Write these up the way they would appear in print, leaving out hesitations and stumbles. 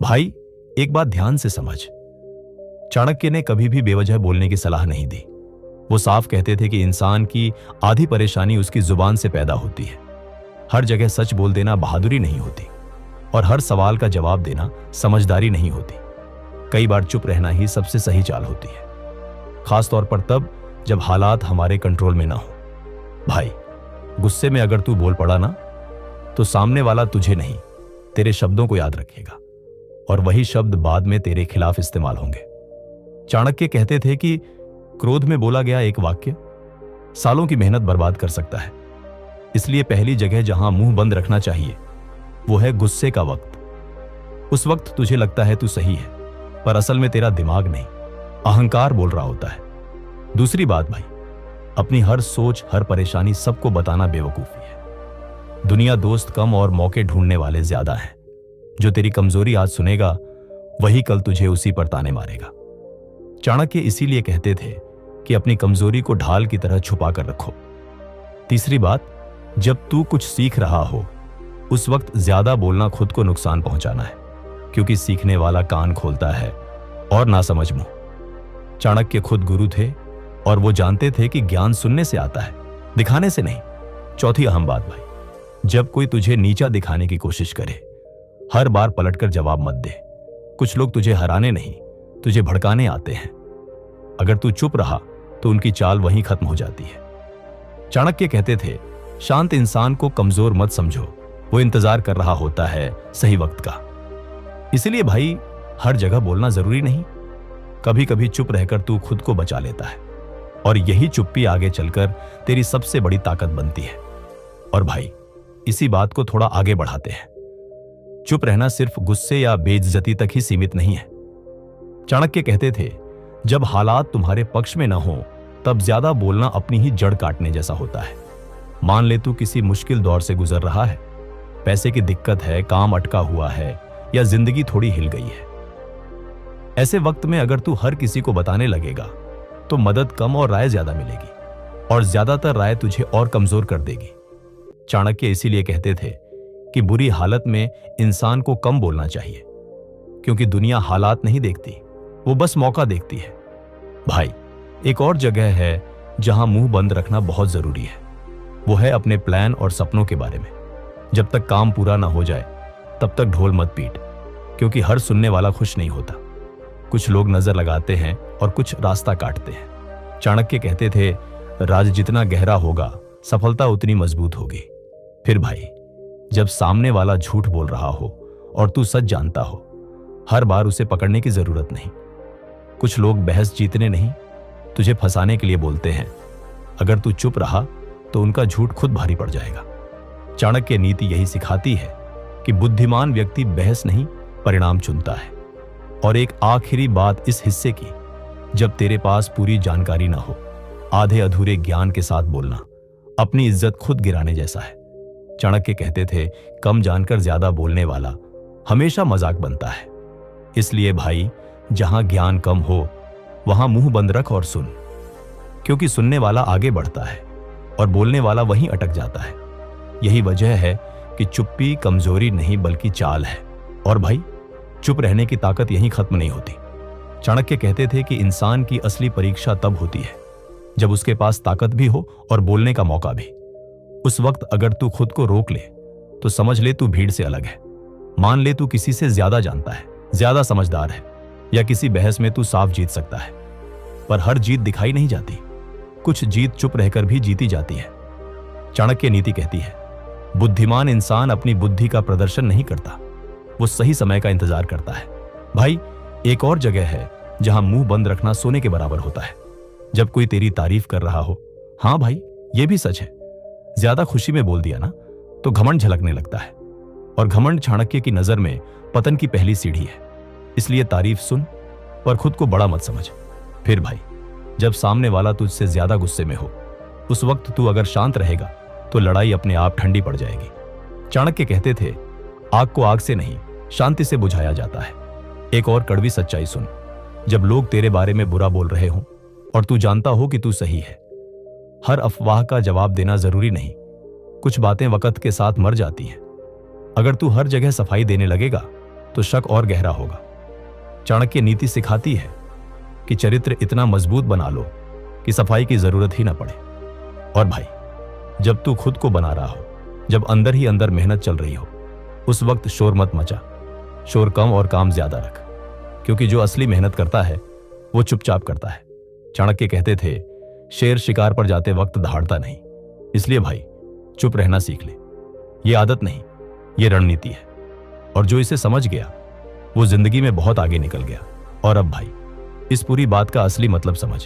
भाई, एक बात ध्यान से समझ। चाणक्य ने कभी भी बेवजह बोलने की सलाह नहीं दी। वो साफ कहते थे कि इंसान की आधी परेशानी उसकी जुबान से पैदा होती है। हर जगह सच बोल देना बहादुरी नहीं होती, और हर सवाल का जवाब देना समझदारी नहीं होती। कई बार चुप रहना ही सबसे सही चाल होती है, खासतौर पर तब जब हालात हमारे कंट्रोल में ना हो। भाई, गुस्से में अगर तू बोल पड़ा ना, तो सामने वाला तुझे नहीं, तेरे शब्दों को याद रखेगा, और वही शब्द बाद में तेरे खिलाफ इस्तेमाल होंगे। चाणक्य कहते थे कि क्रोध में बोला गया एक वाक्य सालों की मेहनत बर्बाद कर सकता है। इसलिए पहली जगह जहां मुंह बंद रखना चाहिए वो है गुस्से का वक्त। उस वक्त तुझे लगता है तू सही है, पर असल में तेरा दिमाग नहीं, अहंकार बोल रहा होता है। दूसरी बात भाई, अपनी हर सोच, हर परेशानी सबको बताना बेवकूफी है। दुनिया दोस्त कम और मौके ढूंढने वाले ज्यादा हैं। जो तेरी कमजोरी आज सुनेगा, वही कल तुझे उसी पर ताने मारेगा। चाणक्य इसीलिए कहते थे कि अपनी कमजोरी को ढाल की तरह छुपा कर रखो। तीसरी बात, जब तू कुछ सीख रहा हो उस वक्त ज्यादा बोलना खुद को नुकसान पहुंचाना है, क्योंकि सीखने वाला कान खोलता है और ना समझ मुंह। चाणक्य खुद गुरु थे और वो जानते थे कि ज्ञान सुनने से आता है, दिखाने से नहीं। चौथी अहम बात भाई, जब कोई तुझे नीचा दिखाने की कोशिश करे, हर बार पलटकर जवाब मत दे। कुछ लोग तुझे हराने नहीं, तुझे भड़काने आते हैं। अगर तू चुप रहा तो उनकी चाल वहीं खत्म हो जाती है। चाणक्य कहते थे, शांत इंसान को कमजोर मत समझो, वो इंतजार कर रहा होता है सही वक्त का। इसलिए भाई, हर जगह बोलना जरूरी नहीं। कभी कभी चुप रहकर तू खुद को बचा लेता है, और यही चुप्पी आगे चलकर तेरी सबसे बड़ी ताकत बनती है। और भाई, इसी बात को थोड़ा आगे बढ़ाते हैं। चुप रहना सिर्फ गुस्से या बेइज्जती तक ही सीमित नहीं है। चाणक्य कहते थे, जब हालात तुम्हारे पक्ष में न हो, तब ज्यादा बोलना अपनी ही जड़ काटने जैसा होता है। मान ले तू किसी मुश्किल दौर से गुजर रहा है, पैसे की दिक्कत है, काम अटका हुआ है, या जिंदगी थोड़ी हिल गई है। ऐसे वक्त में अगर तू हर किसी को बताने लगेगा तो मदद कम और राय ज्यादा मिलेगी, और ज्यादातर राय तुझे और कमजोर कर देगी। चाणक्य इसीलिए कहते थे कि बुरी हालत में इंसान को कम बोलना चाहिए, क्योंकि दुनिया हालात नहीं देखती, वो बस मौका देखती है। भाई, एक और जगह है जहां मुंह बंद रखना बहुत जरूरी है। वो है अपने प्लान और सपनों के बारे में। जब तक काम पूरा ना हो जाए तब तक ढोल मत पीट, क्योंकि हर सुनने वाला खुश नहीं होता। कुछ लोग नजर लगाते हैं और कुछ रास्ता काटते हैं। चाणक्य कहते थे, राज जितना गहरा होगा, सफलता उतनी मजबूत होगी। फिर भाई, जब सामने वाला झूठ बोल रहा हो और तू सच जानता हो, हर बार उसे पकड़ने की जरूरत नहीं। कुछ लोग बहस जीतने नहीं, तुझे फंसाने के लिए बोलते हैं। अगर तू चुप रहा तो उनका झूठ खुद भारी पड़ जाएगा। चाणक्य नीति यही सिखाती है कि बुद्धिमान व्यक्ति बहस नहीं, परिणाम चुनता है। और एक आखिरी बात इस हिस्से की, जब तेरे पास पूरी जानकारी ना हो, आधे अधूरे ज्ञान के साथ बोलना अपनी इज्जत खुद गिराने जैसा है। चाणक्य कहते थे, कम जानकर ज्यादा बोलने वाला हमेशा मजाक बनता है। इसलिए भाई, जहां ज्ञान कम हो वहां मुंह बंद रख और सुन, क्योंकि सुनने वाला आगे बढ़ता है और बोलने वाला वहीं अटक जाता है। यही वजह है कि चुप्पी कमजोरी नहीं बल्कि चाल है। और भाई, चुप रहने की ताकत यहीं खत्म नहीं होती। चाणक्य कहते थे कि इंसान की असली परीक्षा तब होती है जब उसके पास ताकत भी हो और बोलने का मौका भी। उस वक्त अगर तू खुद को रोक ले तो समझ ले तू भीड़ से अलग है। मान ले तू किसी से ज्यादा जानता है, ज्यादा समझदार है, या किसी बहस में तू साफ जीत सकता है। पर हर जीत दिखाई नहीं जाती, कुछ जीत चुप रहकर भी जीती जाती है। चाणक्य नीति कहती है, बुद्धिमान इंसान अपनी बुद्धि का प्रदर्शन नहीं करता, वो सही समय का इंतजार करता है। भाई, एक और जगह है जहां मुंह बंद रखना सोने के बराबर होता है। जब कोई तेरी तारीफ कर रहा हो, हाँ भाई, ये भी सच है, ज्यादा खुशी में बोल दिया ना तो घमंड झलकने लगता है, और घमंड चाणक्य की नजर में पतन की पहली सीढ़ी है। इसलिए तारीफ सुन, पर खुद को बड़ा मत समझ। फिर भाई, जब सामने वाला तुझसे ज्यादा गुस्से में हो, उस वक्त तू अगर शांत रहेगा तो लड़ाई अपने आप ठंडी पड़ जाएगी। चाणक्य कहते थे, आग को आग से नहीं, शांति से बुझाया जाता है। एक और कड़वी सच्चाई सुन, जब लोग तेरे बारे में बुरा बोल रहे हों और तू जानता हो कि तू सही है, हर अफवाह का जवाब देना जरूरी नहीं। कुछ बातें वक्त के साथ मर जाती हैं। अगर तू हर जगह सफाई देने लगेगा तो शक और गहरा होगा। चाणक्य नीति सिखाती है कि चरित्र इतना मजबूत बना लो कि सफाई की जरूरत ही ना पड़े। और भाई, जब तू खुद को बना रहा हो, जब अंदर ही अंदर मेहनत चल रही हो, उस वक्त शोर मत मचा। शोर कम और काम ज्यादा रख, क्योंकि जो असली मेहनत करता है वो चुपचाप करता है। चाणक्य कहते थे, शेर शिकार पर जाते वक्त दहाड़ता नहीं। इसलिए भाई, चुप रहना सीख ले। ये आदत नहीं, ये रणनीति है। और जो इसे समझ गया वो जिंदगी में बहुत आगे निकल गया। और अब भाई, इस पूरी बात का असली मतलब समझ।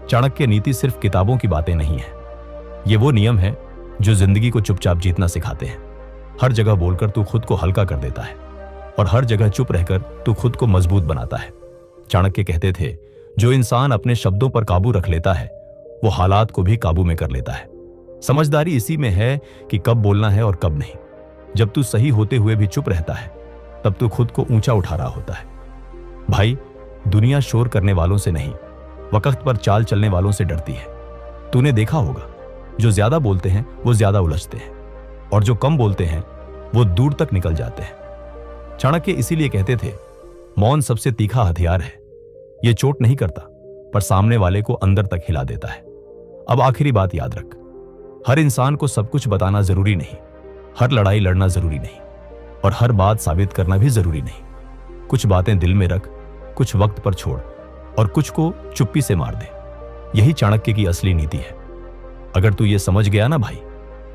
चाणक्य नीति सिर्फ किताबों की बातें नहीं है, ये वो नियम है जो जिंदगी को चुपचाप जीतना सिखाते हैं। हर जगह बोलकर तू खुद को हल्का कर देता है और हर जगह चुप रहकर तू खुद को मजबूत बनाता है। चाणक्य कहते थे, जो इंसान अपने शब्दों पर काबू रख लेता है वो हालात को भी काबू में कर लेता है। समझदारी इसी में है कि कब बोलना है और कब नहीं। जब तू सही होते हुए भी चुप रहता है तब तू खुद को ऊंचा उठा रहा होता है। भाई, दुनिया शोर करने वालों से नहीं, वक्त पर चाल चलने वालों से डरती है। तूने देखा होगा, जो ज्यादा बोलते हैं वो ज्यादा उलझते हैं और जो कम बोलते हैं वो दूर तक निकल जाते हैं। चाणक्य इसीलिए कहते थे, मौन सबसे तीखा हथियार है। ये चोट नहीं करता पर सामने वाले को अंदर तक हिला देता है। अब आखिरी बात याद रख, हर इंसान को सब कुछ बताना जरूरी नहीं, हर लड़ाई लड़ना जरूरी नहीं और हर बात साबित करना भी जरूरी नहीं। कुछ बातें दिल में रख, कुछ वक्त पर छोड़ और कुछ को चुप्पी से मार दे। यही चाणक्य की असली नीति है। अगर तू ये समझ गया ना भाई,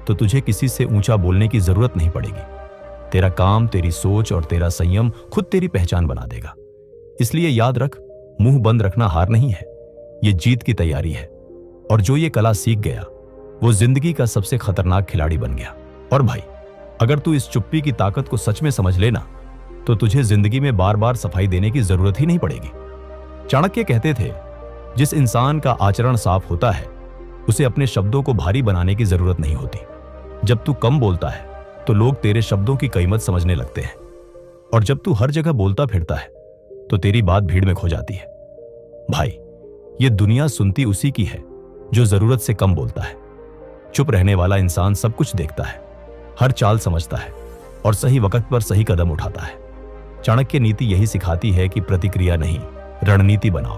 तो तुझे किसी से ऊंचा बोलने की जरूरत नहीं पड़ेगी। तेरा काम, तेरी सोच और तेरा संयम खुद तेरी पहचान बना देगा। इसलिए याद रख, मुंह बंद रखना हार नहीं है, ये जीत की तैयारी है। और जो ये कला सीख गया वो जिंदगी का सबसे खतरनाक खिलाड़ी बन गया। और भाई, अगर तू इस चुप्पी की ताकत को सच में समझ लेना तो तुझे जिंदगी में बार बार सफाई देने की जरूरत ही नहीं पड़ेगी। चाणक्य कहते थे, जिस इंसान का आचरण साफ होता है उसे अपने शब्दों को भारी बनाने की जरूरत नहीं होती। जब तू कम बोलता है तो लोग तेरे शब्दों की कीमत समझने लगते हैं और जब तू हर जगह बोलता फिरता है तो तेरी बात भीड़ में खो जाती है। भाई, ये दुनिया सुनती उसी की है जो जरूरत से कम बोलता है। चुप रहने वाला इंसान सब कुछ देखता है, हर चाल समझता है और सही वक्त पर सही कदम उठाता है। चाणक्य नीति यही सिखाती है कि प्रतिक्रिया नहीं, रणनीति बनाओ।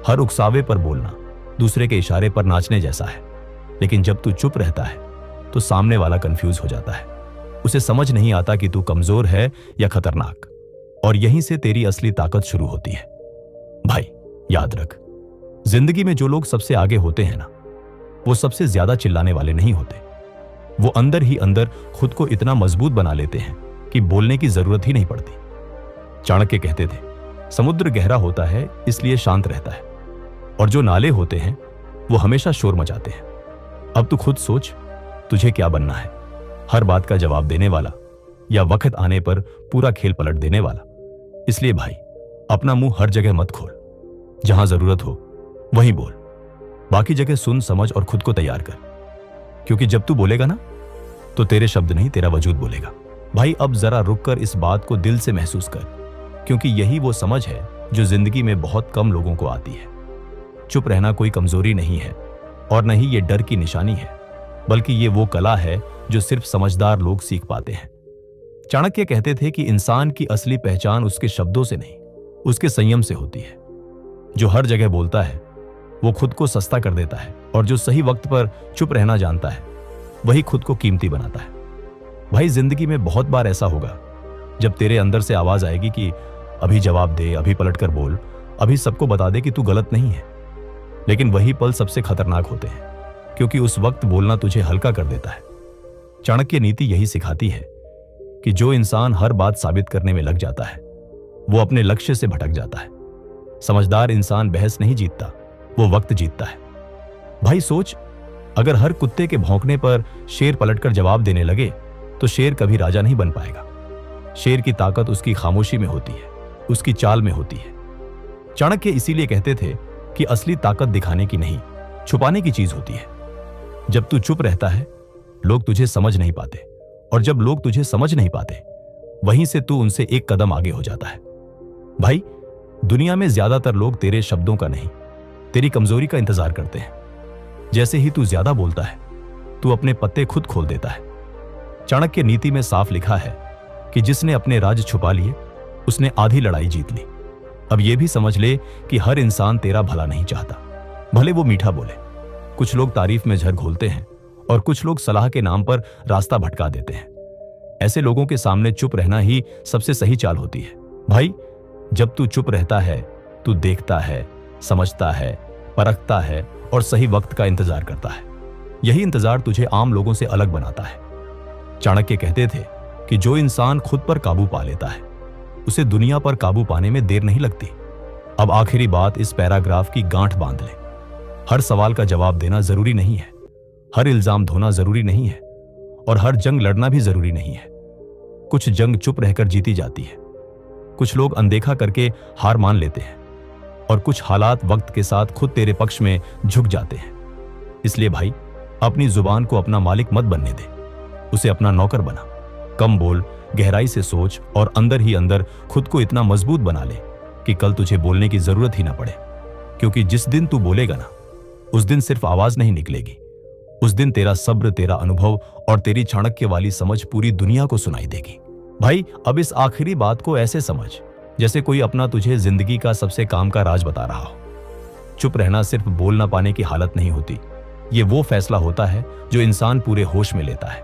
हर उकसावे पर बोलना दूसरे के इशारे पर नाचने जैसा है, लेकिन जब तू चुप रहता है तो सामने वाला कंफ्यूज हो जाता है। उसे समझ नहीं आता कि तू कमजोर है या खतरनाक, और यहीं से तेरी असली ताकत शुरू होती है। भाई, याद रख, जिंदगी में जो लोग सबसे आगे होते हैं ना, वो सबसे ज्यादा चिल्लाने वाले नहीं होते। वो अंदर ही अंदर खुद को इतना मजबूत बना लेते हैं कि बोलने की जरूरत ही नहीं पड़ती। चाणक्य कहते थे, समुद्र गहरा होता है इसलिए शांत रहता है, और जो नाले होते हैं वो हमेशा शोर मचाते हैं। अब तू खुद सोच, तुझे क्या बनना है? हर बात का जवाब देने वाला या वक्त आने पर पूरा खेल पलट देने वाला? इसलिए भाई, अपना मुंह हर जगह मत खोल। जहां जरूरत हो वहीं बोल, बाकी जगह सुन, समझ और खुद को तैयार कर। क्योंकि जब तू बोलेगा ना तो तेरे शब्द नहीं, तेरा वजूद बोलेगा। भाई, अब जरा रुककर इस बात को दिल से महसूस कर, क्योंकि यही वो समझ है जो जिंदगी में बहुत कम लोगों को आती है। चुप रहना कोई कमजोरी नहीं है और न ही ये डर की निशानी है, बल्कि ये वो कला है जो सिर्फ समझदार लोग सीख पाते हैं। चाणक्य कहते थे कि इंसान की असली पहचान उसके शब्दों से नहीं, उसके संयम से होती है। जो हर जगह बोलता है वो खुद को सस्ता कर देता है, और जो सही वक्त पर चुप रहना जानता है वही खुद को कीमती बनाता है। भाई, जिंदगी में बहुत बार ऐसा होगा जब तेरे अंदर से आवाज आएगी कि अभी जवाब दे, अभी पलटकर बोल, अभी सबको बता दे कि तू गलत नहीं है। लेकिन वही पल सबसे खतरनाक होते हैं, क्योंकि उस वक्त बोलना तुझे हल्का कर देता है। चाणक्य नीति यही सिखाती है कि जो इंसान हर बात साबित करने में लग जाता है वो अपने लक्ष्य से भटक जाता है। समझदार इंसान बहस नहीं जीतता, वो वक्त जीतता है। भाई सोच, अगर हर कुत्ते के भौंकने पर शेर पलटकर जवाब देने लगे तो शेर कभी राजा नहीं बन पाएगा। शेर की ताकत उसकी खामोशी में होती है, उसकी चाल में होती है। चाणक्य इसीलिए कहते थे कि असली ताकत दिखाने की नहीं, छुपाने की चीज होती है। जब तू चुप रहता है लोग तुझे समझ नहीं पाते, और जब लोग तुझे समझ नहीं पाते वहीं से तू उनसे एक कदम आगे हो जाता है। भाई, दुनिया में ज्यादातर लोग तेरे शब्दों का नहीं, तेरी कमजोरी का इंतजार करते हैं। जैसे ही तू ज्यादा बोलता है तू अपने पत्ते खुद खोल देता है। चाणक्य नीति में साफ लिखा है कि जिसने अपने राज छुपा लिए उसने आधी लड़ाई जीत ली। अब यह भी समझ ले कि हर इंसान तेरा भला नहीं चाहता, भले वो मीठा बोले। कुछ लोग तारीफ में झर घोलते हैं और कुछ लोग सलाह के नाम पर रास्ता भटका देते हैं। ऐसे लोगों के सामने चुप रहना ही सबसे सही चाल होती है। भाई, जब तू चुप रहता है, तू देखता है, समझता है, परखता है और सही वक्त का इंतजार करता है। यही इंतजार तुझे आम लोगों से अलग बनाता है। चाणक्य कहते थे कि जो इंसान खुद पर काबू पा लेता है, उसे दुनिया पर काबू पाने में देर नहीं लगती। अब आखिरी बात इस पैराग्राफ की गांठ बांध ले। हर सवाल का जवाब देना जरूरी नहीं है, हर इल्जाम धोना जरूरी नहीं है और हर जंग लड़ना भी जरूरी नहीं है। कुछ जंग चुप रहकर जीती जाती है, कुछ लोग अनदेखा करके हार मान लेते हैं और कुछ हालात वक्त के साथ खुद तेरे पक्ष में झुक जाते हैं। इसलिए भाई, अपनी जुबान को अपना मालिक मत बनने दे, उसे अपना नौकर बना। कम बोल, गहराई से सोच और अंदर ही अंदर खुद को इतना मजबूत बना ले कि कल तुझे बोलने की जरूरत ही ना पड़े। क्योंकि जिस दिन तू बोलेगा ना, उस दिन सिर्फ आवाज नहीं निकलेगी, उस दिन तेरा सब्र, तेरा अनुभव और तेरी चाणक्य वाली समझ पूरी दुनिया को सुनाई देगी। भाई, अब इस आखिरी बात को ऐसे समझ जैसे कोई अपना तुझे जिंदगी का सबसे काम का राज बता रहा हो। चुप रहना सिर्फ बोल ना पाने की हालत नहीं होती, ये वो फैसला होता है जो इंसान पूरे होश में लेता है।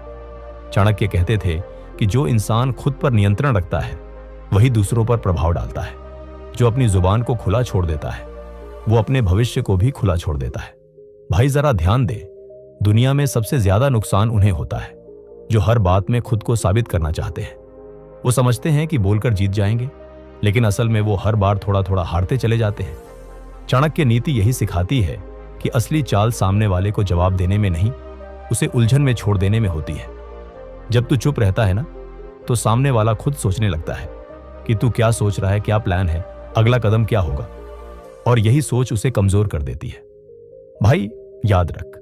चाणक्य कहते थे कि जो इंसान खुद पर नियंत्रण रखता है, वही दूसरों पर प्रभाव डालता है। जो अपनी जुबान को खुला छोड़ देता है, वो अपने भविष्य को भी खुला छोड़ देता है। भाई, जरा ध्यान दे, दुनिया में सबसे ज्यादा नुकसान उन्हें होता है जो हर बात में खुद को साबित करना चाहते हैं। वो समझते हैं कि बोलकर जीत जाएंगे, लेकिन असल में वो हर बार थोड़ा थोड़ा हारते चले जाते हैं। चाणक्य नीति यही सिखाती है कि असली चाल सामने वाले को जवाब देने में नहीं, उसे उलझन में छोड़ देने में होती है। जब तू चुप रहता है ना, तो सामने वाला खुद सोचने लगता है कि तू क्या सोच रहा है, क्या प्लान है, अगला कदम क्या होगा, और यही सोच उसे कमजोर कर देती है। भाई, याद रख,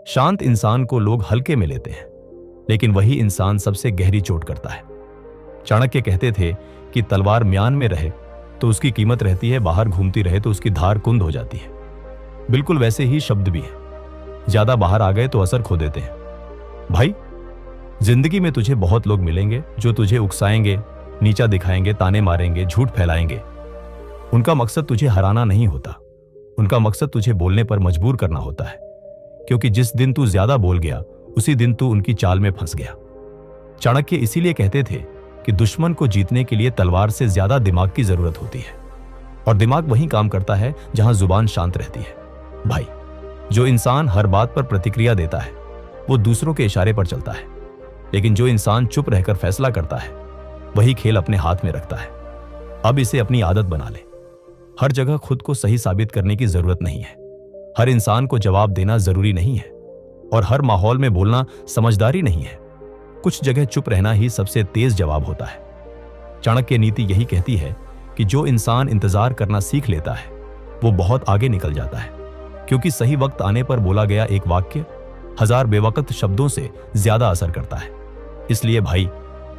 शांत इंसान को लोग हल्के में लेते हैं, लेकिन वही इंसान सबसे गहरी चोट करता है। चाणक्य कहते थे कि तलवार म्यान में रहे तो उसकी कीमत रहती है, बाहर घूमती रहे तो उसकी धार कुंद हो जाती है। बिल्कुल वैसे ही शब्द भी है, ज्यादा बाहर आ गए तो असर खो देते हैं। भाई, जिंदगी में तुझे बहुत लोग मिलेंगे जो तुझे उकसाएंगे, नीचा दिखाएंगे, ताने मारेंगे, झूठ फैलाएंगे। उनका मकसद तुझे हराना नहीं होता, उनका मकसद तुझे बोलने पर मजबूर करना होता है। क्योंकि जिस दिन तू ज्यादा बोल गया, उसी दिन तू उनकी चाल में फंस गया। चाणक्य इसीलिए कहते थे कि दुश्मन को जीतने के लिए तलवार से ज्यादा दिमाग की जरूरत होती है, और दिमाग वहीं काम करता है जहां जुबान शांत रहती है। भाई, जो इंसान हर बात पर प्रतिक्रिया देता है, वो दूसरों के इशारे पर चलता है, लेकिन जो इंसान चुप रहकर फैसला करता है, वही खेल अपने हाथ में रखता है। अब इसे अपनी आदत बना ले। हर जगह खुद को सही साबित करने की जरूरत नहीं है, हर इंसान को जवाब देना जरूरी नहीं है, और हर माहौल में बोलना समझदारी नहीं है। कुछ जगह चुप रहना ही सबसे तेज जवाब होता है। चाणक्य नीति यही कहती है कि जो इंसान इंतजार करना सीख लेता है, वो बहुत आगे निकल जाता है। क्योंकि सही वक्त आने पर बोला गया एक वाक्य 1000 बेवकत शब्दों से ज्यादा असर करता है। इसलिए भाई,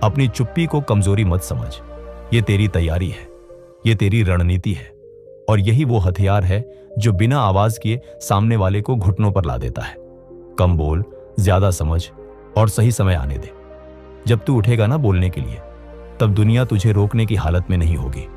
अपनी चुप्पी को कमजोरी मत समझ, ये तेरी तैयारी है, ये तेरी रणनीति है, और यही वो हथियार है जो बिना आवाज किए सामने वाले को घुटनों पर ला देता है। कम बोल, ज्यादा समझ और सही समय आने दे। जब तू उठेगा ना बोलने के लिए, तब दुनिया तुझे रोकने की हालत में नहीं होगी।